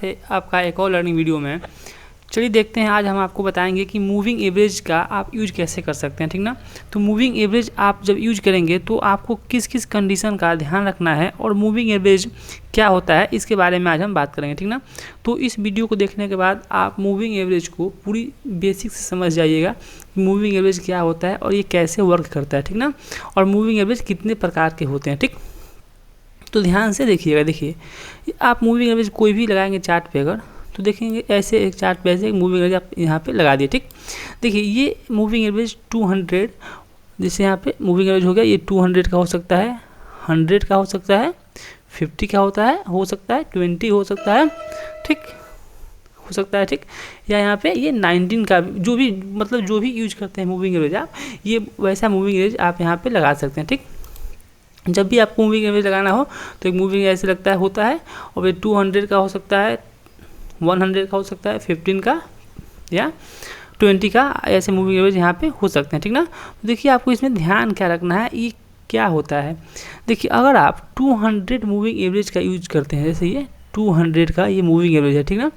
है आपका एक और लर्निंग वीडियो में। चलिए देखते हैं, आज हम आपको बताएंगे कि मूविंग एवरेज का आप यूज कैसे कर सकते हैं, ठीक ना। तो मूविंग एवरेज आप जब यूज करेंगे तो आपको किस किस कंडीशन का ध्यान रखना है और मूविंग एवरेज क्या होता है इसके बारे में आज हम बात करेंगे, ठीक ना। तो इस वीडियो को देखने के बाद आप मूविंग एवरेज को पूरी बेसिक से समझ जाइएगा, मूविंग एवरेज क्या होता है और ये कैसे वर्क करता है, ठीक ना। और मूविंग एवरेज कितने प्रकार के होते हैं, ठीक। तो ध्यान से देखिएगा। देखिए, आप मूविंग एवरेज कोई भी लगाएंगे चार्ट पे अगर, तो देखेंगे ऐसे एक चार्ट पे ऐसे एक मूविंग एवरेज आप यहाँ पे लगा दिए, ठीक। देखिए ये मूविंग एवरेज 200, जैसे यहाँ पे मूविंग एवरेज हो गया, ये 200 का हो सकता है, 100 का हो सकता है, 50 का होता है, हो सकता है 20 हो सकता है, ठीक, हो सकता है, ठीक। या यहाँ पे ये 19 का, जो भी मतलब जो भी यूज करते हैं मूविंग एवरेज आप, ये वैसा मूविंग एवरेज आप यहाँ पे लगा सकते हैं, ठीक। जब भी आपको मूविंग एवरेज लगाना हो तो एक मूविंग ऐसे लगता है होता है, और ये 200 का हो सकता है, 100 का हो सकता है, 15 का या 20 का, ऐसे मूविंग एवरेज यहाँ पे हो सकते हैं, ठीक ना। तो देखिए आपको इसमें ध्यान क्या रखना है, ये क्या होता है। देखिए अगर आप 200 मूविंग एवरेज का यूज करते हैं, जैसे ये 200 का ये मूविंग एवरेज है, ठीक ना।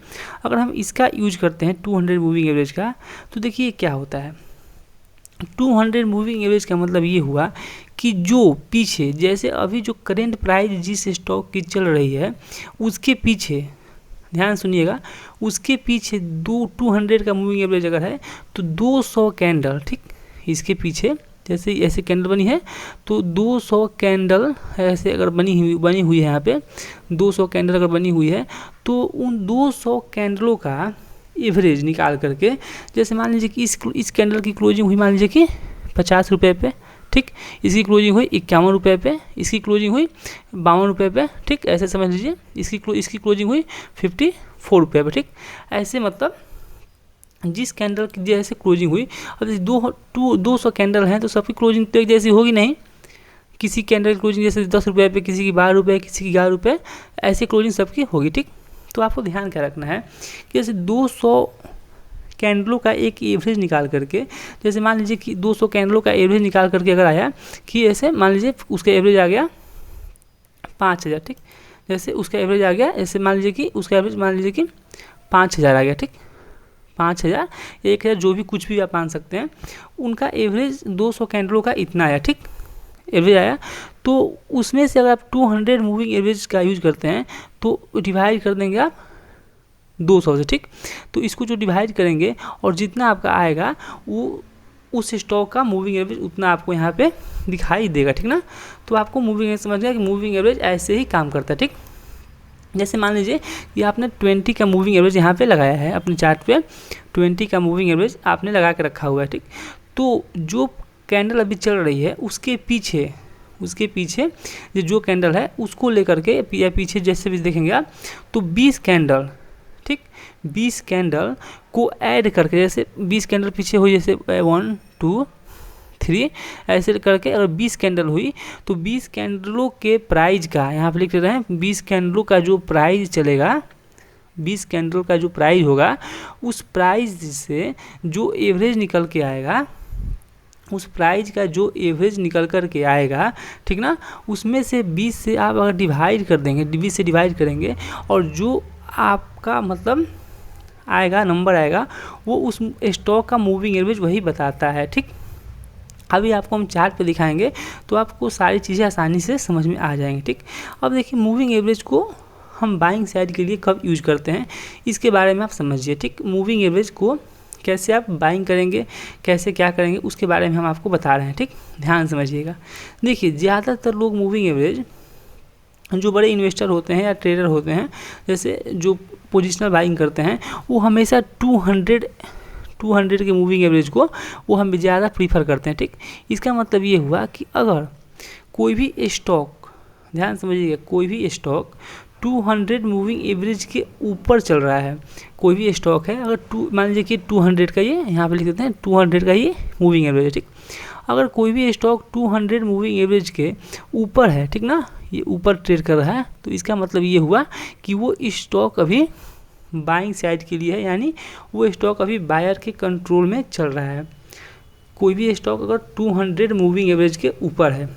अगर हम इसका यूज करते हैं 200 मूविंग एवरेज का, तो देखिए क्या होता है। 200 मूविंग एवरेज का मतलब ये हुआ कि जो पीछे, जैसे अभी जो करेंट प्राइस जिस स्टॉक की चल रही है उसके पीछे, ध्यान सुनिएगा, उसके पीछे 200 का मूविंग एवरेज अगर है तो 200 कैंडल, ठीक, इसके पीछे जैसे ऐसे कैंडल बनी है तो 200 कैंडल ऐसे अगर बनी हुई है, यहाँ पे 200 कैंडल अगर बनी हुई है तो उन 200 कैंडलों का एवरेज निकाल करके, जैसे मान लीजिए कि इस कैंडल की क्लोजिंग हुई मान लीजिए कि 50 रुपये पे, ठीक, इसकी क्लोजिंग हुई 51 रुपये पे, इसकी क्लोजिंग हुई 52 रुपये पे, ठीक, ऐसे समझ लीजिए। इसकी क्लोजिंग हुई 54 रुपये पे, ठीक। ऐसे मतलब जिस कैंडल की जैसे क्लोजिंग हुई, अब 200 कैंडल हैं तो सबकी क्लोजिंग तो एक जैसी होगी नहीं। किसी कैंडल की क्लोजिंग जैसे 10 रुपये पे, किसी की 12 रुपये, किसी की 11 रुपये, ऐसी क्लोजिंग सबकी होगी, ठीक। तो आपको ध्यान क्या रखना है कि जैसे 200 कैंडलों का एक एवरेज निकाल करके, जैसे मान लीजिए कि 200 कैंडलों का एवरेज निकाल करके अगर आया कि ऐसे मान लीजिए उसका एवरेज आ गया 5000, ठीक, जैसे उसका एवरेज आ गया, ऐसे मान लीजिए कि उसका एवरेज मान लीजिए कि 5000 आ गया, ठीक, 5000, 1000, जो भी कुछ भी आप मान सकते हैं, उनका एवरेज 200 कैंडलों का इतना आया, ठीक, एवरेज आया। तो उसमें से अगर आप 200 मूविंग एवरेज का यूज करते हैं तो डिवाइड कर देंगे आप 200 से, ठीक। तो इसको जो डिवाइड करेंगे और जितना आपका आएगा वो उस स्टॉक का मूविंग एवरेज उतना आपको यहाँ पे दिखाई देगा, ठीक ना। तो आपको मूविंग एवरेज समझ गया कि मूविंग एवरेज ऐसे ही काम करता है, ठीक। जैसे मान लीजिए कि आपने 20 का मूविंग एवरेज यहाँ पे लगाया है अपने चार्ट पे, 20 का मूविंग एवरेज आपने लगा के रखा हुआ है, ठीक। तो जो कैंडल अभी चल रही है उसके पीछे जो कैंडल है उसको लेकर के या पीछे जैसे भी देखेंगे आप, तो 20 कैंडल, ठीक, 20 कैंडल को ऐड करके, जैसे 20 कैंडल पीछे हुई, जैसे 1 2 3 ऐसे करके अगर 20 कैंडल हुई तो 20 कैंडलों के प्राइस का यहाँ पे लिख रहे हैं, 20 कैंडलों का जो प्राइस चलेगा, 20 कैंडल का जो प्राइस होगा उस प्राइस से जो एवरेज निकल के आएगा, उस प्राइस का जो एवरेज निकल कर के आएगा, ठीक ना, उसमें से 20 से आप अगर डिवाइड कर देंगे, 20 से डिवाइड करेंगे और जो आपका मतलब आएगा, नंबर आएगा, वो उस स्टॉक का मूविंग एवरेज वही बताता है, ठीक। अभी आपको हम चार्ट पे दिखाएंगे तो आपको सारी चीज़ें आसानी से समझ में आ जाएंगी, ठीक। अब देखिए मूविंग एवरेज को हम बाइंग साइड के लिए कब यूज करते हैं इसके बारे में आप समझिए, ठीक। मूविंग एवरेज को कैसे आप बाइंग करेंगे, कैसे क्या करेंगे, उसके बारे में हम आपको बता रहे हैं, ठीक, ध्यान समझिएगा। देखिए ज़्यादातर लोग मूविंग एवरेज, जो बड़े इन्वेस्टर होते हैं या ट्रेडर होते हैं, जैसे जो पोजिशनल बाइंग करते हैं, वो हमेशा 200 के मूविंग एवरेज को वो हम ज़्यादा प्रीफर करते हैं, ठीक। इसका मतलब ये हुआ कि अगर कोई भी स्टॉक, ध्यान समझिएगा, कोई भी स्टॉक 200 मूविंग एवरेज के ऊपर चल रहा है, कोई भी स्टॉक है अगर मान लीजिए कि 200 का, ये यहाँ पे लिख देते हैं 200 का ये मूविंग एवरेज है, ठीक। अगर कोई भी स्टॉक 200 मूविंग एवरेज के ऊपर है, ठीक ना, ये ऊपर ट्रेड कर रहा है, तो इसका मतलब ये हुआ कि वो स्टॉक अभी बाइंग साइड के लिए है, यानी वो स्टॉक अभी बायर के कंट्रोल में चल रहा है। कोई भी स्टॉक अगर 200 मूविंग एवरेज के ऊपर है,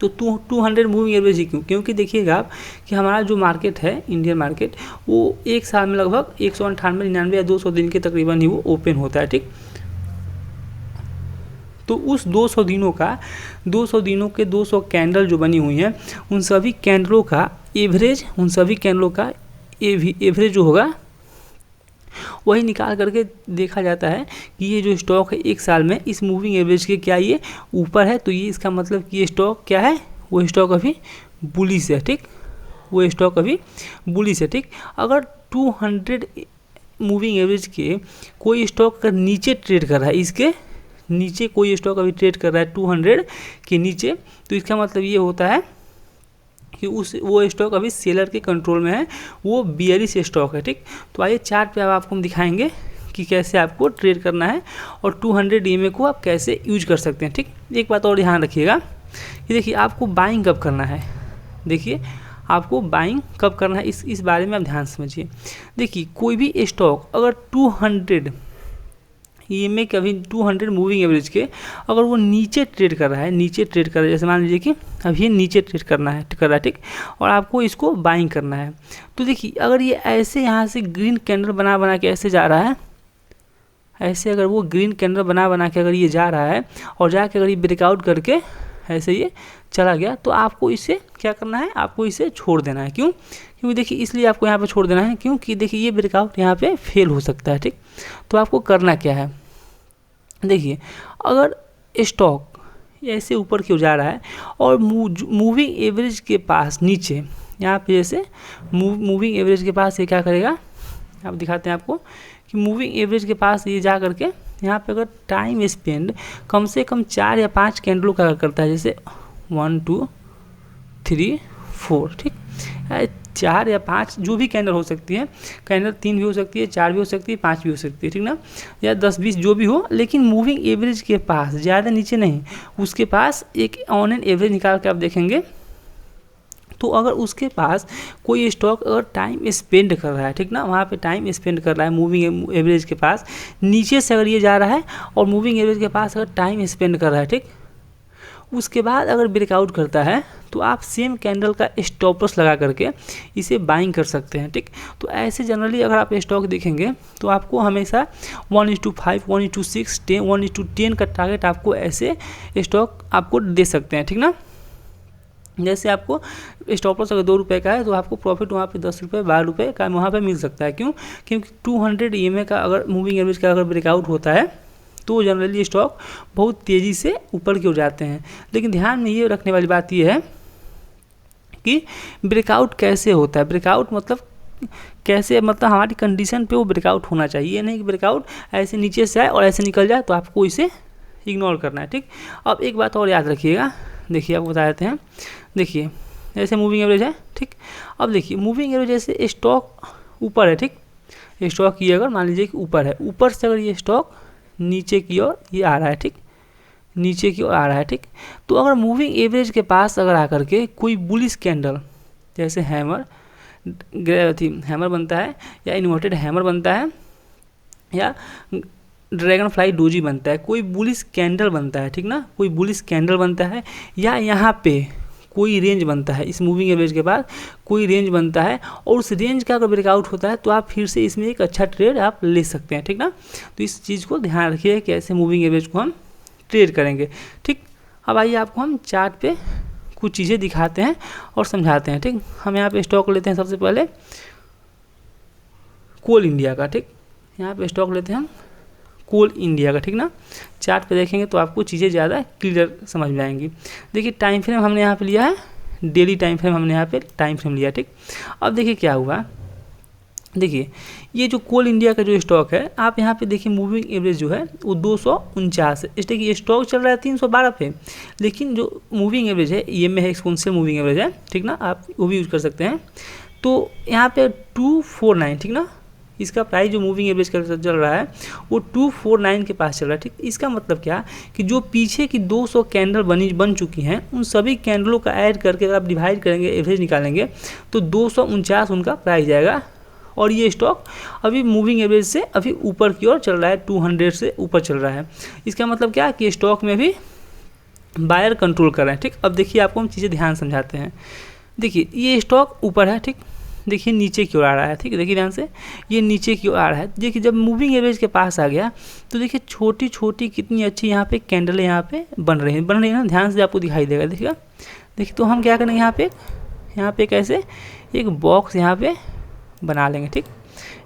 तो 200 मूविंग एवरेज ही क्यों? क्योंकि देखिएगा आप कि हमारा जो मार्केट है इंडियन मार्केट, वो एक साल में लगभग 198, 99 या 200 दिन के तकरीबन ही वो ओपन होता है, ठीक। तो उस 200 दिनों का 200 दिनों के 200 कैंडल जो बनी हुई हैं, उन सभी कैंडलों का एवरेज, उन सभी कैंडलों का एवरेज जो होगा वही निकाल करके देखा जाता है कि ये जो स्टॉक है एक साल में इस मूविंग एवरेज के क्या ये ऊपर है, तो ये इसका मतलब कि ये स्टॉक क्या है, वो स्टॉक अभी बुलिश है, ठीक। वो स्टॉक अभी बुलिश है, ठीक। अगर 200 मूविंग एवरेज के कोई स्टॉक अगर नीचे ट्रेड कर रहा है, इसके नीचे कोई स्टॉक अभी ट्रेड कर रहा है 200 के नीचे, तो इसका मतलब ये होता है कि वो स्टॉक अभी सेलर के कंट्रोल में है, वो बियरिश स्टॉक है, ठीक। तो आइए चार्ट पे अब आपको हम दिखाएंगे कि कैसे आपको ट्रेड करना है और 200 EMA को आप कैसे यूज कर सकते हैं, ठीक। एक बात और ध्यान रखिएगा कि देखिए आपको बाइंग कब करना है, देखिए आपको बाइंग कब करना है इस बारे में आप ध्यान समझिए। देखिए कोई भी स्टॉक अगर 200 EMA के अभी 200 मूविंग एवरेज के अगर वो नीचे ट्रेड कर रहा है, नीचे ट्रेड कर रहा है, जैसे मान लीजिए कि अभी ये नीचे ट्रेड कर रहा है, ठीक, और आपको इसको बाइंग करना है, तो देखिए अगर ये ऐसे यहाँ से ग्रीन कैंडल बना के ऐसे जा रहा है, ऐसे अगर वो ग्रीन कैंडल बना के अगर ये जा रहा है और जाके अगर ये ब्रेकआउट करके ऐसे ये चला गया, तो आपको इसे क्या करना है, आपको इसे छोड़ देना है। क्यों? क्योंकि देखिए इसलिए आपको यहाँ पे छोड़ देना है क्योंकि देखिए ये ब्रेकआउट यहाँ पे फेल हो सकता है, ठीक। तो आपको करना क्या है, देखिए अगर स्टॉक ऐसे ऊपर क्यों जा रहा है और मूविंग एवरेज के पास नीचे यहाँ पे जैसे मूविंग एवरेज के पास ये क्या करेगा, आप दिखाते हैं आपको कि मूविंग एवरेज के पास ये जा करके यहाँ पे अगर टाइम स्पेंड कम से कम 4 या 5 कैंडलों का करता है, जैसे 1 2 3 4, ठीक, 4 या 5 जो भी कैंडल हो सकती है, कैंडल 3 भी हो सकती है, 4 भी हो सकती है, 5 भी हो सकती है, ठीक ना, या 10 20 जो भी हो, लेकिन मूविंग एवरेज के पास ज़्यादा नीचे नहीं, उसके पास एक ऑन एन एवरेज निकाल के आप देखेंगे, तो अगर उसके पास कोई स्टॉक अगर टाइम स्पेंड कर रहा है, ठीक ना, वहाँ पे टाइम स्पेंड कर रहा है मूविंग एवरेज के पास नीचे से अगर ये जा रहा है और मूविंग एवरेज के पास अगर टाइम स्पेंड कर रहा है, ठीक, उसके बाद अगर ब्रेकआउट करता है तो आप सेम कैंडल का स्टॉप लॉस लगा करके इसे बाइंग कर सकते हैं, ठीक। तो ऐसे जनरली अगर आप स्टॉक देखेंगे तो आपको हमेशा 1:5 1:6 10 1:10 का टारगेट आपको ऐसे स्टॉक आपको दे सकते हैं, ठीक ना। जैसे आपको स्टॉप लॉस अगर 2 रुपये का है तो आपको प्रॉफिट वहाँ पे 10 रुपये 12 रुपये का वहाँ पे मिल सकता है। क्यों? क्योंकि 200 EMA का अगर मूविंग एवरेज का अगर ब्रेकआउट होता है तो जनरली स्टॉक बहुत तेज़ी से ऊपर की ओर जाते हैं। लेकिन ध्यान में ये रखने वाली बात ये है कि ब्रेकआउट कैसे होता है, ब्रेकआउट मतलब कैसे, मतलब हमारी कंडीशन पे वो ब्रेकआउट होना चाहिए, ये नहीं कि ब्रेकआउट ऐसे नीचे से आए और ऐसे निकल जाए तो आपको इसे इग्नोर करना है, ठीक। अब एक बात और याद रखिएगा, देखिए आपको बता देते हैं, देखिए ऐसे मूविंग एवरेज है, ठीक। अब देखिए मूविंग एवरेज जैसे स्टॉक ऊपर है, ठीक, स्टॉक ये अगर मान लीजिए कि ऊपर है, ऊपर से अगर ये स्टॉक नीचे की ओर ये आ रहा है, ठीक, नीचे की ओर आ रहा है, ठीक। तो अगर मूविंग एवरेज के पास अगर आकर के कोई बुलिश कैंडल जैसे हैमर बनता है या इन्वर्टेड हैमर बनता है या ड्रैगन फ्लाई डोजी बनता है, कोई बुलिश कैंडल बनता है, ठीक ना, कोई बुलिश कैंडल बनता है या यहाँ पे कोई रेंज बनता है, इस मूविंग एवरेज के बाद कोई रेंज बनता है और उस रेंज का अगर ब्रेकआउट होता है तो आप फिर से इसमें एक अच्छा ट्रेड आप ले सकते हैं, ठीक ना। तो इस चीज़ को ध्यान रखिए कि ऐसे मूविंग एवरेज को हम ट्रेड करेंगे, ठीक। अब आइए आपको हम चार्ट पे कुछ चीज़ें दिखाते हैं और समझाते हैं, ठीक। हम यहाँ पे स्टॉक लेते हैं सबसे पहले कोल इंडिया का, ठीक, यहाँ पे स्टॉक लेते हैं हम कोल इंडिया का, ठीक ना। चार्ट पे देखेंगे तो आपको चीज़ें ज़्यादा क्लियर समझ में आएंगी। देखिए टाइम फ्रेम हमने यहाँ पे लिया है, डेली टाइम फ्रेम हमने यहाँ पे टाइम फ्रेम लिया, ठीक। अब देखिए क्या हुआ, देखिए ये जो कोल इंडिया का जो स्टॉक है, आप यहाँ पे देखिए मूविंग एवरेज जो है वो 249 है, इसलिए कि स्टॉक चल रहा है 312 पे, लेकिन जो मूविंग एवरेज है ये में है एक्सपोनेंशियल मूविंग एवरेज है, ठीक ना, आप वो भी यूज कर सकते हैं। तो यहाँ पे 249, ठीक ना, इसका प्राइस जो मूविंग एवरेज का चल रहा है वो 249 के पास चल रहा है, ठीक। इसका मतलब क्या कि जो पीछे की 200 कैंडल बन चुकी हैं उन सभी कैंडलों का ऐड करके अगर आप डिवाइड करेंगे, एवरेज निकालेंगे तो 249 उनका प्राइस आएगा और ये स्टॉक अभी मूविंग एवरेज से अभी ऊपर की ओर चल रहा है, 200 से ऊपर चल रहा है। इसका मतलब क्या कि स्टॉक में भी बायर कंट्रोल कर रहे हैं, ठीक। अब देखिए आपको हम चीज़ें ध्यान समझाते हैं। देखिए ये स्टॉक ऊपर है, ठीक, देखिए नीचे की ओर आ रहा है, ठीक है, देखिए ध्यान से, ये नीचे की ओर आ रहा है। देखिए जब मूविंग एवरेज के पास आ गया तो देखिए छोटी छोटी कितनी अच्छी यहाँ पे कैंडल यहाँ पे बन रही है ना, ध्यान से आपको दिखाई देगा, देखिएगा। देखिए तो हम क्या करेंगे, यहाँ पे कैसे एक बॉक्स यहाँ पे बना लेंगे, ठीक।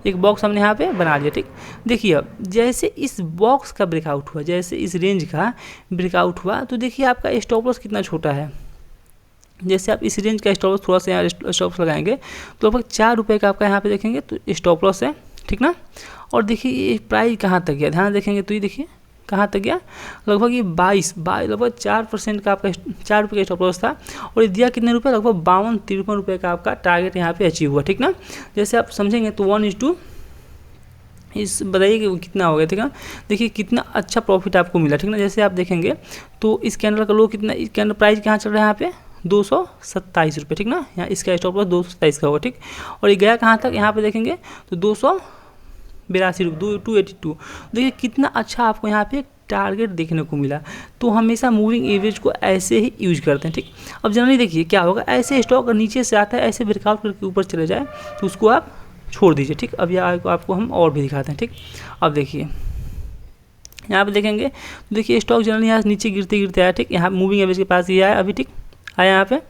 एक बॉक्स हमने यहाँ पे बना लिया, ठीक। देखिए अब जैसे इस बॉक्स का ब्रेकआउट हुआ, जैसे इस रेंज का ब्रेकआउट हुआ, तो देखिए आपका स्टॉप लॉस कितना छोटा है। जैसे आप इस रेंज का स्टॉप लॉस थोड़ा सा यहाँ स्टॉप लॉस लगाएंगे तो लगभग 4 रुपये का आपका यहाँ पे देखेंगे तो स्टॉप लॉस है, ठीक ना। और देखिए ये प्राइस कहाँ तक गया, ध्यान देखेंगे तो ये देखिए कहाँ तक गया, लगभग ये 22 लगभग 4% का आपका 4 रुपये का स्टॉप लॉस था। और ये दिया कितने रुपये, लगभग 52-53 रुपये का आपका टारगेट यहाँ पे अचीव हुआ, ठीक ना। जैसे आप समझेंगे तो 1:2 इस बताइए कि कितना हो गया, ठीक है। देखिए कितना अच्छा प्रॉफिट आपको मिला, ठीक ना। जैसे आप देखेंगे तो इस कैंडल का लो कितना, इस कैंडल प्राइस कहाँ चल रहा है यहाँ पे 227 रुपये, ठीक ना। यहाँ इसका स्टॉप लॉस 227 का होगा, ठीक। और ये गया कहाँ तक, यहाँ पे देखेंगे तो 282 रुपये, 282। देखिए कितना अच्छा आपको यहाँ पे टारगेट देखने को मिला। तो हमेशा मूविंग एवरेज को ऐसे ही यूज करते हैं, ठीक। अब जनरली देखिए क्या होगा, ऐसे स्टॉक नीचे से आता है, ऐसे ब्रेकआउट करके ऊपर चले जाए तो उसको आप छोड़ दीजिए, ठीक। अब यह आपको हम और भी दिखाते हैं, ठीक। अब देखिए यहाँ पे देखेंगे तो देखिए स्टॉक जनरली यहाँ नीचे गिरते गिरते आया, ठीक। यहाँ मूविंग एवरेज के पास ये आया अभी, ठीक, आया यहाँ पे।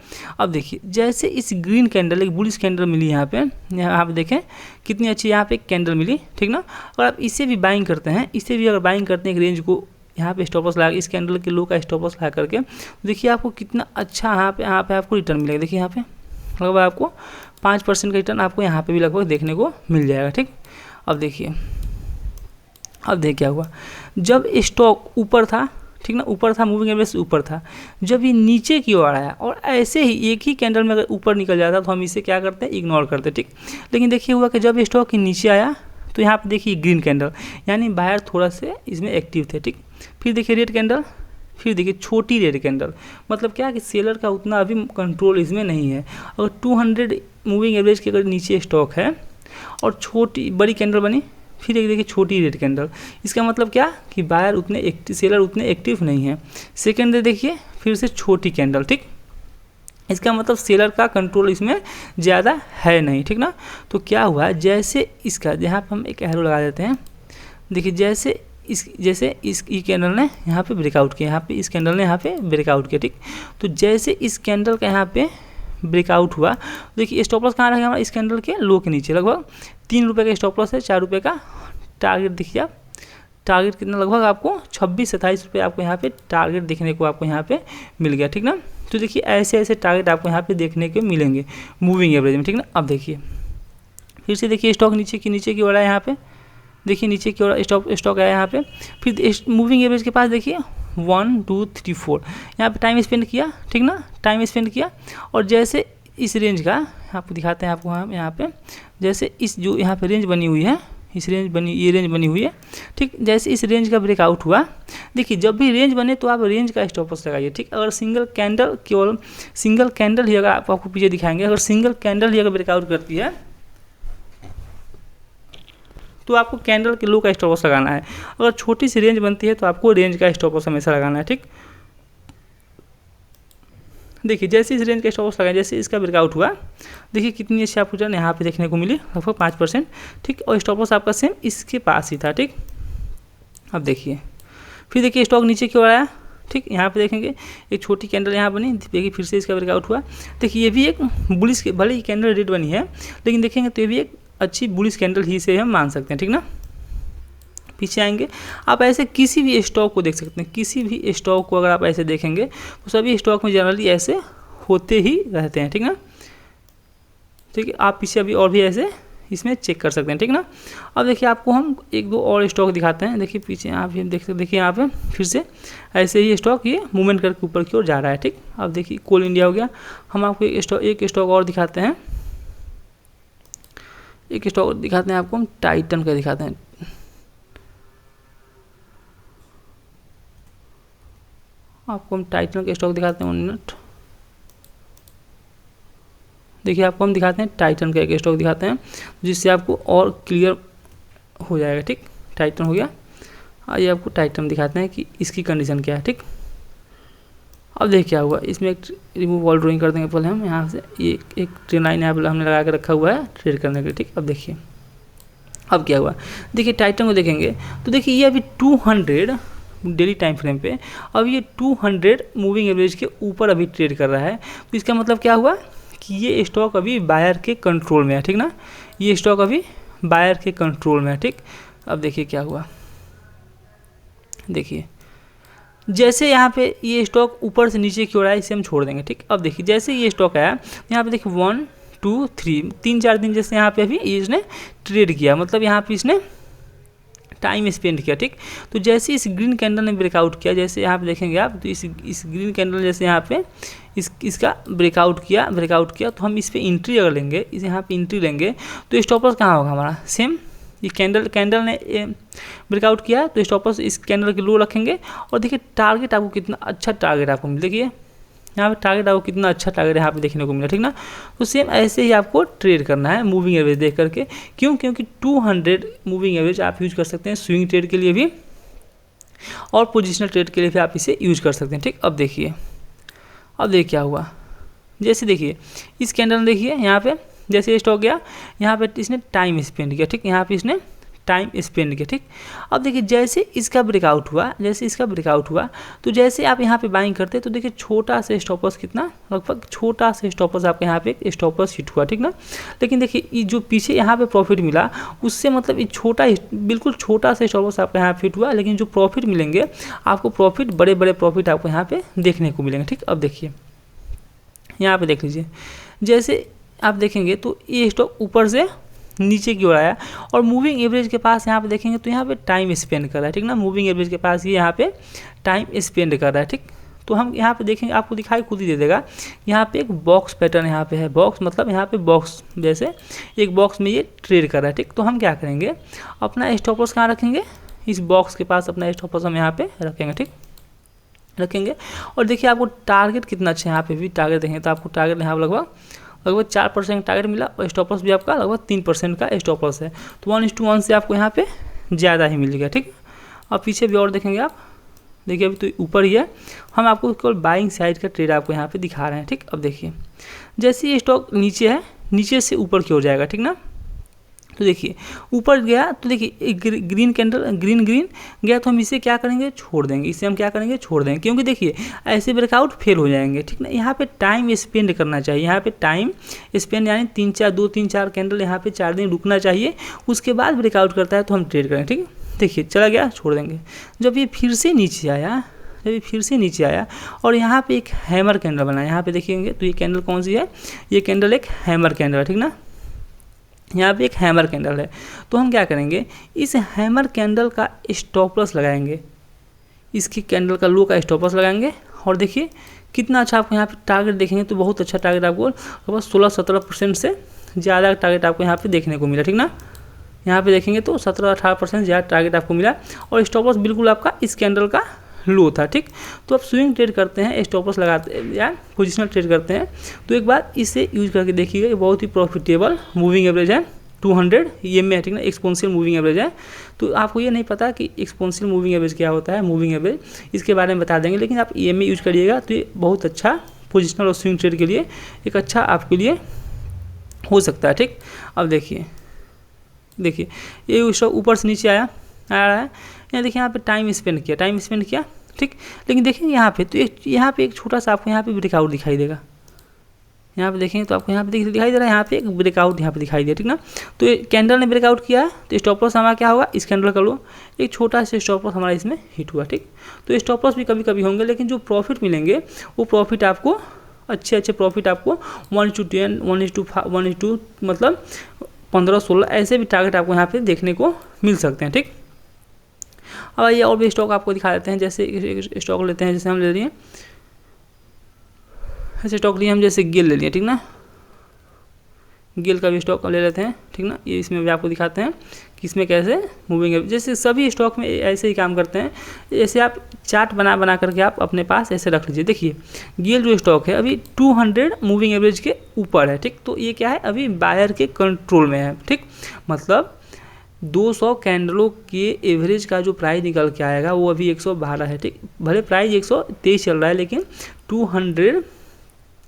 अब देखिए जैसे इस ग्रीन कैंडल, एक बुलिश कैंडल मिली यहाँ पे देखें कितनी अच्छी यहाँ पे कैंडल मिली, ठीक ना। और आप इसे भी बाइंग करते हैं, इसे भी अगर बाइंग करते हैं एक रेंज को यहाँ पे स्टॉप लॉस लगा, इस कैंडल के लो का स्टॉप लॉस लगा करके, देखिए आपको कितना अच्छा यहाँ पे आपको रिटर्न मिलेगा। देखिए यहाँ पे लगभग आपको 5% का रिटर्न आपको यहाँ पे भी लगभग देखने को मिल जाएगा, ठीक। अब देखिए क्या हुआ, जब स्टॉक ऊपर था, ठीक ना, ऊपर था, मूविंग एवरेज से ऊपर था, जब ये नीचे की ओर आया और ऐसे ही एक ही कैंडल में अगर ऊपर निकल जाता तो हम इसे क्या करते हैं, इग्नोर करते, ठीक। लेकिन देखिए हुआ कि जब स्टॉक नीचे आया तो यहाँ पे देखिए ग्रीन कैंडल, यानी बायर थोड़ा से इसमें एक्टिव थे, ठीक। फिर देखिए रेड कैंडल, फिर देखिए छोटी रेड कैंडल, मतलब क्या कि सेलर का उतना अभी कंट्रोल इसमें नहीं है। अगर 200 मूविंग एवरेज के अगर नीचे स्टॉक है और छोटी बड़ी कैंडल बनी, फिर एक देखिए छोटी रेड कैंडल, इसका मतलब क्या कि बायर उतने एक्टिव, सेलर उतने एक्टिव नहीं है। सेकेंड डे देखिए फिर से छोटी कैंडल, ठीक, इसका मतलब सेलर का कंट्रोल इसमें ज़्यादा है नहीं, ठीक ना। तो क्या हुआ, जैसे इसका यहाँ पर हम एक एरो लगा देते हैं, देखिए जैसे इस कैंडल ने यहाँ पे ब्रेकआउट किया, यहाँ पे इस कैंडल ने यहाँ पे ब्रेकआउट किया, ठीक। तो जैसे इस कैंडल का यहाँ पे ब्रेकआउट हुआ, देखिए स्टॉप लॉस कहाँ रहेगा हमारा, इस कैंडल के लो के नीचे, लगभग 3 रुपये का स्टॉप लॉस है, 4 रुपये का टारगेट। देखिए आप टारगेट कितना, लगभग आपको 26-27 रुपये आपको यहाँ पे टारगेट देखने को आपको यहाँ पे मिल गया, ठीक ना। तो देखिए ऐसे टारगेट आपको यहाँ पे देखने को मिलेंगे मूविंग एवरेज में, ठीक ना। अब देखिए फिर से देखिए स्टॉक नीचे की ओर आया, यहाँ पे देखिए नीचे की ओर स्टॉक आया यहाँ पे। फिर मूविंग एवरेज के पास देखिए 1 2 3 4 यहाँ पे टाइम स्पेंड किया, ठीक ना, टाइम स्पेंड किया। और जैसे इस रेंज का आपको दिखाते हैं, आपको हम यहाँ पे जैसे इस जो यहाँ पे रेंज बनी हुई है, ये रेंज बनी हुई है, ठीक। जैसे इस रेंज का ब्रेकआउट हुआ, देखिए जब भी रेंज बने तो आप रेंज का स्टॉप लॉस लगाइए, ठीक। अगर केवल सिंगल कैंडल ही अगर आपको पीछे दिखाएंगे, अगर सिंगल कैंडल ही अगर ब्रेकआउट करती है तो आपको कैंडल के लो का स्टॉप लॉस लगाना है। अगर छोटी सी रेंज बनती है तो आपको रेंज का स्टॉप लॉस हमेशा लगाना है, ठीक। देखिए जैसे इस रेंज का स्टॉप लॉस लगाए, जैसे इसका ब्रेकआउट हुआ, देखिए कितनी अच्छी आपको रिटर्न यहाँ पे देखने को मिली, लगभग 5%, ठीक। और स्टॉप लॉस आपका सेम इसके पास ही था, ठीक। अब देखिए फिर देखिए स्टॉक नीचे की ओर आया, ठीक। यहाँ पे देखेंगे एक छोटी कैंडल यहाँ बनी, देखिए फिर से इसका ब्रेकआउट हुआ। देखिए ये भी एक बुलिश, भले ही कैंडल रेड बनी है लेकिन देखेंगे तो ये भी एक अच्छी बुलिश कैंडल ही से हम मान सकते हैं, ठीक ना। पीछे आएंगे आप ऐसे किसी भी स्टॉक को देख सकते हैं, किसी भी स्टॉक को अगर आप ऐसे देखेंगे तो सभी स्टॉक में जनरली ऐसे होते ही रहते हैं, ठीक ना। ठीक है, आप पीछे अभी और भी ऐसे इसमें चेक कर सकते हैं, ठीक ना। अब देखिए आपको हम 1-2 और स्टॉक दिखाते हैं। देखिए पीछे आप देख सकते, देखिए यहाँ पे फिर से ऐसे ही स्टॉक ये मूवमेंट करके ऊपर की ओर जा रहा है, ठीक। अब देखिए कोल इंडिया हो गया। हम आपको एक स्टॉक और दिखाते हैं, एक स्टॉक दिखाते हैं आपको हम टाइटन का दिखाते हैं। आपको हम टाइटन का स्टॉक दिखाते हैं, 1 मिनट। देखिए आपको हम दिखाते हैं टाइटन का एक स्टॉक दिखाते हैं जिससे आपको और क्लियर हो जाएगा, ठीक। टाइटन हो गया। आइए आपको टाइटन दिखाते हैं कि इसकी कंडीशन क्या है, ठीक। अब देखिए क्या हुआ, इसमें एक रिमूव ऑल ड्राइंग कर देंगे पहले हम यहाँ से, ये एक ट्रेन लाइन यहाँ पर हमने लगा के रखा हुआ है ट्रेड करने के लिए, ठीक। अब देखिए अब क्या हुआ, देखिए टाइटन को देखेंगे तो देखिए ये अभी 200 डेली टाइम फ्रेम पे अब ये 200 मूविंग एवरेज के ऊपर अभी ट्रेड कर रहा है। तो इसका मतलब क्या हुआ कि ये स्टॉक अभी बायर के कंट्रोल में है, ठीक ना, ये स्टॉक अभी बायर के कंट्रोल में है, ठीक। अब देखिए क्या हुआ, देखिए जैसे यहाँ पे ये स्टॉक ऊपर से नीचे की ओर आया, इसे हम छोड़ देंगे, ठीक। अब देखिए जैसे ये स्टॉक आया यहाँ पे देखिए 1 2 3 3-4 दिन जैसे यहाँ पे अभी इसने ट्रेड किया, मतलब यहाँ पे इसने टाइम स्पेंड किया, ठीक। तो जैसे इस ग्रीन कैंडल ने ब्रेकआउट किया, जैसे यहाँ पे देखेंगे आप, तो इस ग्रीन कैंडल जैसे यहाँ पे इसका ब्रेकआउट किया तो हम इस पर एंट्री अगर लेंगे, इस यहाँ पे एंट्री लेंगे तो स्टॉप लॉस कहाँ होगा हमारा, सेम ये कैंडल ने ब्रेकआउट किया तो स्टॉप लॉस इस कैंडल के लो रखेंगे। और देखिए टारगेट आपको कितना अच्छा टारगेट आपको मिल, देखिए यहाँ पे टारगेट आपको कितना अच्छा टारगेट यहाँ पे देखने को मिला, ठीक ना। तो सेम ऐसे ही आपको ट्रेड करना है मूविंग एवरेज देख करके, क्योंकि 200 मूविंग एवरेज आप यूज कर सकते हैं स्विंग ट्रेड के लिए भी और पोजिशनल ट्रेड के लिए भी आप इसे यूज कर सकते हैं, ठीक। अब देखिए क्या हुआ, जैसे देखिए इस कैंडल में देखिए यहाँ पे जैसे स्टॉक गया यहाँ पे इसने टाइम स्पेंड किया, ठीक, यहाँ पे इसने टाइम स्पेंड किया, ठीक। अब देखिए जैसे इसका ब्रेकआउट हुआ तो जैसे आप यहाँ पे बाइंग करते तो देखिए छोटा सा स्टॉप लॉस कितना, लगभग छोटा सा स्टॉप लॉस आपके यहाँ पे एक स्टॉप लॉस हिट हुआ, ठीक ना। लेकिन देखिए ये जो पीछे यहाँ पे प्रॉफिट मिला उससे मतलब ये बिल्कुल छोटा सा स्टॉप लॉस आपका यहाँ पे हिट हुआ, लेकिन जो प्रॉफिट मिलेंगे आपको बड़े बड़े प्रॉफिट आपको यहाँ पे देखने को मिलेंगे, ठीक। अब देखिए यहाँ पे देख लीजिए, जैसे आप देखेंगे तो ये स्टॉक ऊपर से नीचे की ओर आया और मूविंग एवरेज के पास यहाँ पे देखेंगे तो यहाँ पे टाइम स्पेंड कर रहा है, ठीक ना। मूविंग एवरेज के पास ये यहाँ पे टाइम स्पेंड कर रहा है, ठीक। तो हम यहाँ पे देखेंगे, आपको दिखाई खुद ही दे देगा, यहाँ पे एक बॉक्स पैटर्न यहाँ पे है, बॉक्स मतलब यहाँ पे बॉक्स जैसे एक बॉक्स में ये ट्रेड कर रहा है, ठीक। तो हम क्या करेंगे, अपना स्टॉप लॉस कहाँ रखेंगे, इस बॉक्स के पास अपना स्टॉप लॉस हम यहाँ पे रखेंगे, ठीक, रखेंगे। और देखिए आपको टारगेट कितना अच्छा यहाँ पे भी टारगेट देखेंगे तो आपको टारगेट यहाँ लगभग 4% टारगेट मिला और स्टॉप लॉस भी आपका लगभग 3% का स्टॉप लॉस है। तो 1:1 से आपको यहाँ पे ज़्यादा ही मिलेगा, ठीक। अब पीछे भी और देखेंगे आप, देखिए अभी तो ऊपर ही है, हम आपको केवल बाइंग साइड का ट्रेड आपको यहाँ पे दिखा रहे हैं, ठीक। अब देखिए जैसे ये स्टॉक नीचे है, नीचे से ऊपर की ओर जाएगा, ठीक ना। तो देखिए ऊपर गया तो देखिए ग्रीन कैंडल ग्रीन गया तो हम इसे क्या करेंगे, छोड़ देंगे, इसे हम क्या करेंगे, छोड़ देंगे, क्योंकि देखिए ऐसे ब्रेकआउट फेल हो जाएंगे, ठीक ना। यहाँ पे टाइम स्पेंड करना चाहिए, यहाँ पे टाइम स्पेंड यानी 2-3-4 कैंडल यहाँ पे 4 दिन रुकना चाहिए, उसके बाद ब्रेकआउट करता है तो हम ट्रेड करेंगे, ठीक। देखिए चला गया, छोड़ देंगे। जब ये फिर से नीचे आया और यहाँ पे एक हैमर कैंडल बना, यहाँ पे देखेंगे तो ये कैंडल कौन सी है, ये कैंडल एक हैमर कैंडल है, ठीक ना। यहाँ पे एक हैमर कैंडल है, तो हम क्या करेंगे, इस हैमर कैंडल का स्टॉप लॉस लगाएंगे, इसकी कैंडल का लो का स्टॉप लॉस लगाएंगे। और देखिए कितना अच्छा आपको यहाँ पे टारगेट देखेंगे तो बहुत अच्छा टारगेट आपको लगभग 16-17% से ज़्यादा टारगेट आपको यहाँ पे देखने को मिला, ठीक ना। यहाँ पे देखेंगे तो 17-18% ज़्यादा टारगेट आपको मिला और स्टॉप लॉस बिल्कुल आपका इस कैंडल का लो था, ठीक। तो आप स्विंग ट्रेड करते हैं, स्टॉप लॉस लगाते हैं या पोजिशनल ट्रेड करते हैं तो एक बार इसे यूज करके देखिएगा, ये बहुत ही प्रॉफिटेबल मूविंग एवरेज है 200 EMA, ठीक ना, एक्सपोनेंशियल मूविंग एवरेज है। तो आपको ये नहीं पता कि एक्सपोनेंशियल मूविंग एवरेज क्या होता है, मूविंग एवरेज इसके बारे में बता देंगे, लेकिन आप EMA यूज करिएगा तो ये बहुत अच्छा पोजिशनल और स्विंग ट्रेड के लिए एक अच्छा आपके लिए हो सकता है, ठीक। अब देखिए ये स्टॉक ऊपर से नीचे आ रहा है, यहाँ देखिए यहाँ पे टाइम स्पेंड किया, ठीक। लेकिन देखेंगे यहाँ पे तो यहाँ पे एक छोटा सा आपको यहाँ पे ब्रेकआउट दिखाई देगा, यहाँ पे देखेंगे तो आपको यहाँ पे दिखाई दे रहा है, यहाँ पे एक ब्रेकआउट यहाँ पे दिखाई दे, ठीक ना। तो ये कैंडल ने ब्रेकआउट किया है तो स्टॉप लॉस हमारा क्या होगा, इस कैंडल का लो एक छोटा सा स्टॉप लॉस हमारा इसमें हिट हुआ, ठीक। तो स्टॉप लॉस भी कभी कभी होंगे, लेकिन जो प्रॉफिट मिलेंगे वो प्रॉफिट आपको अच्छे प्रॉफिट आपको 1:10 1:1 मतलब 15-16 ऐसे भी टारगेट आपको यहाँ पे देखने को मिल सकते हैं, ठीक। अब आइए और भी स्टॉक आपको दिखा देते हैं, जैसे स्टॉक लेते हैं, जैसे हम ले लिए ऐसे स्टॉक लिए हम, जैसे गेल ले लिए, ठीक ना। गेल का भी स्टॉक ले लेते हैं, ठीक ना। ये इसमें भी आपको दिखाते हैं कि इसमें कैसे मूविंग है, जैसे सभी स्टॉक में ऐसे ही काम करते हैं। जैसे आप चार्ट बना करके आप अपने पास ऐसे रख लीजिए। देखिए गेल जो स्टॉक है अभी 200 मूविंग एवरेज के ऊपर है, ठीक। तो ये क्या है, अभी बायर के कंट्रोल में है, ठीक। मतलब 200 कैंडलों के एवरेज का जो प्राइस निकल के आएगा वो अभी 112 है, ठीक। भले प्राइस 123 चल रहा है, लेकिन 200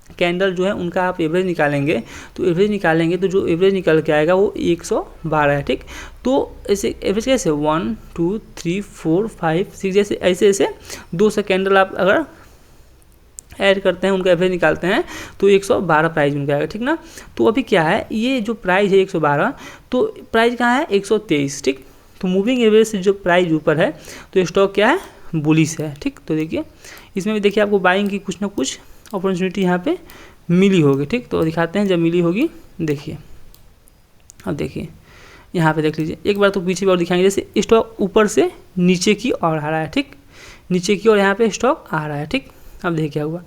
कैंडल जो है उनका आप एवरेज निकालेंगे, तो एवरेज निकालेंगे तो जो एवरेज निकल के आएगा वो 112 है, ठीक। तो ऐसे एवरेज कैसे 1 2 3 4 5 6 जैसे ऐसे ऐसे 200 कैंडल आप अगर ऐड करते हैं, उनका एवरेज निकालते हैं तो 112 प्राइस उनका आएगा, ठीक ना। तो अभी क्या है, ये जो प्राइस है 112, तो प्राइस कहाँ है 123, ठीक। तो मूविंग एवरेज से जो प्राइस ऊपर है तो स्टॉक क्या है, बुलिश है, ठीक। तो देखिए इसमें भी देखिए आपको बाइंग की कुछ ना कुछ अपॉर्चुनिटी यहाँ पे मिली होगी, ठीक। तो दिखाते हैं जब मिली होगी, देखिए अब देखिए यहाँ पे देख लीजिए, एक बार तो पीछे भी और दिखाएंगे, जैसे स्टॉक ऊपर से नीचे की ओर आ रहा है, ठीक, नीचे की ओर यहाँ पे स्टॉक आ रहा है, ठीक। अब देखिए क्या हुआ,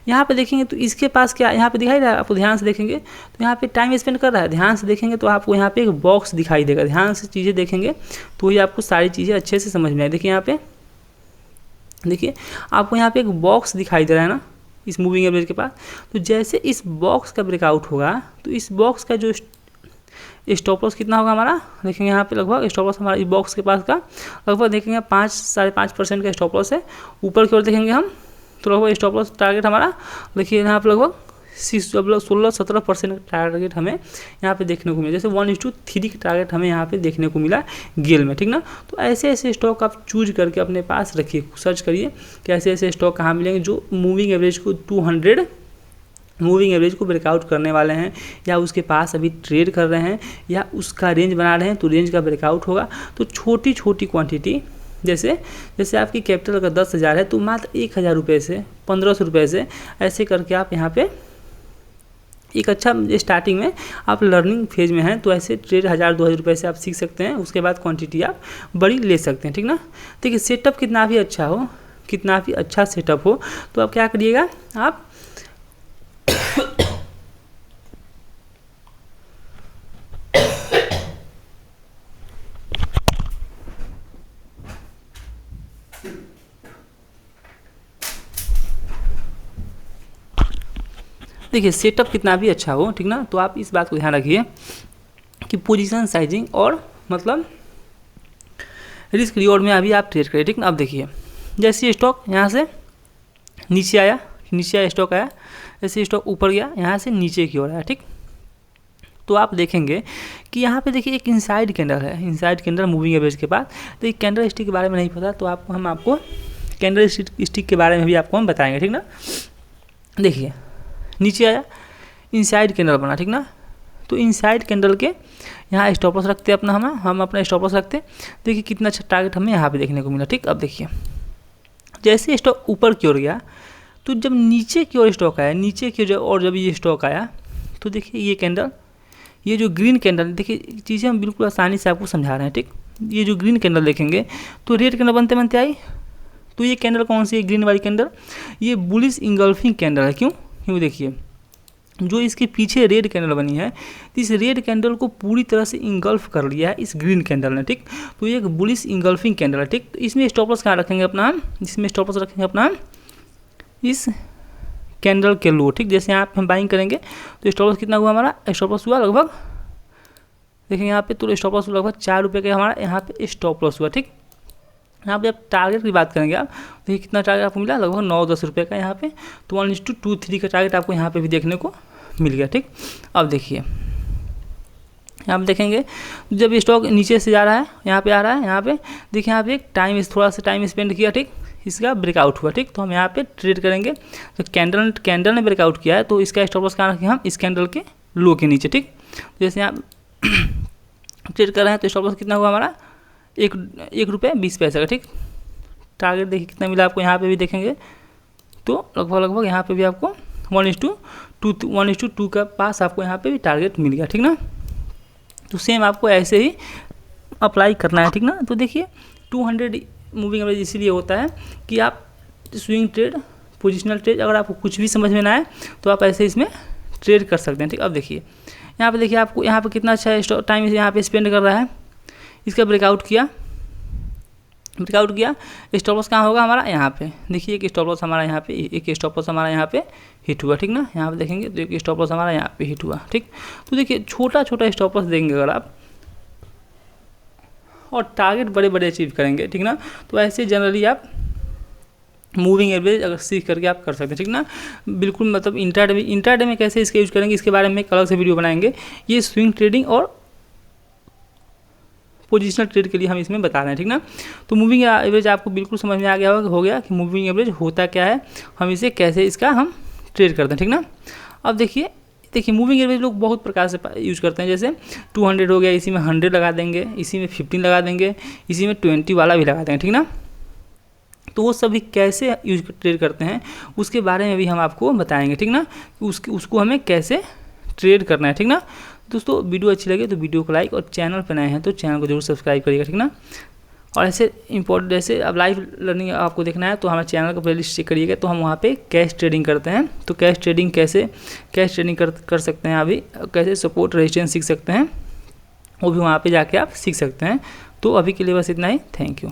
यहाँ पे देखेंगे तो इसके पास क्या यहाँ पे दिखाई दे रहा है आपको, ध्यान से देखेंगे तो यहाँ पे टाइम स्पेंड कर रहा है, ध्यान से देखेंगे तो आपको यहाँ पे एक बॉक्स दिखाई देगा, ध्यान से चीज़ें देखेंगे तो ये आपको सारी चीज़ें अच्छे से समझ में आए। देखिए यहाँ पे देखिए आपको यहाँ पे एक बॉक्स दिखाई दे रहा है ना इस मूविंग एवरेज के पास, तो जैसे इस बॉक्स का ब्रेकआउट होगा तो इस बॉक्स का जो स्टॉप लॉस कितना होगा हमारा, देखेंगे यहाँ पे लगभग स्टॉप लॉस हमारा इस बॉक्स के पास का लगभग देखेंगे 5-5.5% का स्टॉप लॉस है। ऊपर की ओर देखेंगे हम तो लगभग स्टॉप लॉस टारगेट हमारा देखिए यहाँ पे लगभग 16-17% का टारगेट हमें यहाँ पे देखने को मिला, जैसे 1:3 का टारगेट हमें यहाँ पे देखने को मिला गेल में, ठीक ना। तो ऐसे ऐसे स्टॉक आप चूज करके अपने पास रखिए, सर्च करिए कि ऐसे ऐसे स्टॉक कहाँ मिलेंगे जो मूविंग एवरेज को 200 मूविंग एवरेज को ब्रेकआउट करने वाले हैं, या उसके पास अभी ट्रेड कर रहे हैं, या उसका रेंज बना रहे हैं तो रेंज का ब्रेकआउट होगा। तो छोटी छोटी क्वांटिटी जैसे आपकी कैपिटल अगर 10,000 है तो मात्र 1,000 रुपये से 1,500 रुपये से ऐसे करके आप यहाँ पे एक अच्छा स्टार्टिंग में आप लर्निंग फेज में हैं तो ऐसे ट्रेड 1,000-2,000 रुपये से आप सीख सकते हैं, उसके बाद क्वांटिटी आप बड़ी ले सकते हैं, ठीक ना। देखिए सेटअप कितना भी अच्छा हो, कितना भी अच्छा सेटअप हो, तो आप क्या करिएगा, आप देखिए सेटअप कितना भी अच्छा हो, ठीक ना, तो आप इस बात को ध्यान रखिए कि पोजीशन साइजिंग और मतलब रिस्क रिवॉर्ड में अभी आप ट्रेड करें, ठीक ना। अब देखिए जैसे स्टॉक यहाँ से नीचे आया स्टॉक आया, जैसे स्टॉक ऊपर गया यहाँ से नीचे की ओर आया, ठीक। तो आप देखेंगे कि यहाँ पे देखिए एक इनसाइड कैंडल है, इनसाइड कैंडल मूविंग एवरेज के पास। तो ये कैंडल स्टिक के बारे में नहीं पता तो आपको कैंडल स्टिक के बारे में भी आपको हम बताएंगे, ठीक ना। देखिए नीचे आया, इनसाइड कैंडल बना, ठीक ना। तो इनसाइड कैंडल के यहाँ स्टॉप लॉस रखते हैं अपना, हम अपना स्टॉप लॉस रखते हैं। देखिए कितना अच्छा टारगेट हमें यहाँ पे देखने को मिला, ठीक। अब देखिए जैसे स्टॉक ऊपर की ओर गया तो जब नीचे की ओर स्टॉक आया, नीचे की ओर जब ये स्टॉक आया तो देखिए ये कैंडल, ये जो ग्रीन कैंडल, देखिए चीज़ें हम बिल्कुल आसानी से आपको समझा रहे हैं, ठीक। ये जो ग्रीन कैंडल देखेंगे तो रेड कैंडल बनते बनते आई, तो ये कैंडल कौन सी है, ग्रीन वाली कैंडल, ये बुलिश इंगल्फिंग कैंडल है। क्यों देखिए जो इसके पीछे रेड कैंडल बनी है, इस रेड कैंडल को पूरी तरह से इंगल्फ कर लिया है इस ग्रीन कैंडल ने, ठीक। तो ये एक बुलिश इंगल्फिंग कैंडल है, ठीक। तो इसमें स्टॉप लॉस कहाँ रखेंगे अपना हम, इसमें स्टॉप लॉस रखेंगे अपना हम इस कैंडल के लो, ठीक। जैसे यहाँ पे हम बाइंग करेंगे तो स्टॉप लॉस कितना हुआ हमारा, स्टॉप लॉस हुआ लगभग, देखिए यहाँ पे तो स्टॉप लॉस लगभग 4 रुपये का हमारा यहाँ पे स्टॉप लॉस हुआ, ठीक। यहाँ पे आप टारगेट की बात करेंगे आप, देखिए कितना टारगेट आपको मिला, लगभग 9-10 रुपये का यहाँ पे। तो 1:2-3 का टारगेट आपको यहाँ पे भी देखने को मिल गया, ठीक। अब देखिए यहाँ पे देखेंगे जब स्टॉक नीचे से जा रहा है, यहाँ पे आ रहा है, यहाँ पे देखिए यहाँ पे एक थोड़ा सा टाइम स्पेंड किया, ठीक। इसका ब्रेकआउट हुआ, ठीक। तो हम यहाँ पे ट्रेड करेंगे, तो कैंडल ने ब्रेकआउट किया है तो इसका स्टॉप लॉस कहाँ रखें हम, इस कैंडल के लो के नीचे, ठीक। जैसे यहाँ ट्रेड कर रहे हैं तो स्टॉप लॉस कितना हुआ हमारा, 1.20 रुपये का, ठीक। टारगेट देखिए कितना मिला आपको, यहाँ पे भी देखेंगे तो लगभग यहाँ पे भी आपको 1:2 का पास आपको यहाँ पे भी टारगेट मिल गया, ठीक ना। तो सेम आपको ऐसे ही अप्लाई करना है, ठीक ना। तो देखिए 200 मूविंग एवरेज इसीलिए होता है कि आप स्विंग ट्रेड, पोजिशनल ट्रेड, अगर आपको कुछ भी समझ में ना आए तो आप ऐसे इसमें ट्रेड कर सकते हैं, ठीक। अब देखिए यहाँ पे देखिए आपको यहाँ पे कितना अच्छा टाइम यहाँ पे स्पेंड कर रहा है, इसका ब्रेकआउट किया, स्टॉप लॉस कहाँ होगा हमारा, यहाँ पे देखिए एक स्टॉप लॉस हमारा यहाँ पे, एक स्टॉप लॉस हमारा यहाँ पे हिट हुआ, ठीक ना। यहाँ पे देखेंगे तो एक स्टॉप लॉस हमारा यहाँ पे हिट हुआ, ठीक। तो देखिए छोटा स्टॉप लॉस देंगे अगर आप और टारगेट बड़े अचीव करेंगे, ठीक ना। तो ऐसे जनरली आप मूविंग एवरेज अगर सीख करके आप कर सकते हैं, ठीक ना। बिल्कुल मतलब इंट्राडे में कैसे इसका यूज करेंगे इसके बारे में एक अलग से वीडियो बनाएंगे। ये स्विंग ट्रेडिंग और पोजिशनल ट्रेड के लिए हम इसमें बता रहे हैं, ठीक ना। तो मूविंग एवरेज आपको बिल्कुल समझ में आ गया हो गया कि मूविंग एवरेज होता क्या है, हम इसे कैसे इसका हम ट्रेड करते हैं, ठीक ना। अब देखिए मूविंग एवरेज लोग बहुत प्रकार से यूज करते हैं, जैसे 200 हो गया, इसी में 100 लगा देंगे, इसी में 15 लगा देंगे, इसी में 20 वाला भी लगा देंगे, ठीक ना। तो वो सभी कैसे यूज ट्रेड करते हैं उसके बारे में भी हम आपको बताएंगे, ठीक ना, उसको हमें कैसे ट्रेड करना है, ठीक ना। दोस्तों वीडियो अच्छी लगे तो वीडियो को लाइक और चैनल पर नए हैं तो चैनल को जरूर सब्सक्राइब करिएगा, ठीक ना। और ऐसे इंपॉर्टेंट जैसे अब लाइव लर्निंग आपको देखना है तो हमारे चैनल का प्लेलिस्ट चेक करिएगा, तो हम वहाँ पे कैश ट्रेडिंग करते हैं। तो कैश ट्रेडिंग कर सकते हैं, अभी कैसे सपोर्ट रेजिस्टेंस सीख सकते हैं, वो भी वहाँ पे जाके आप सीख सकते हैं। तो अभी के लिए बस इतना ही, थैंक यू।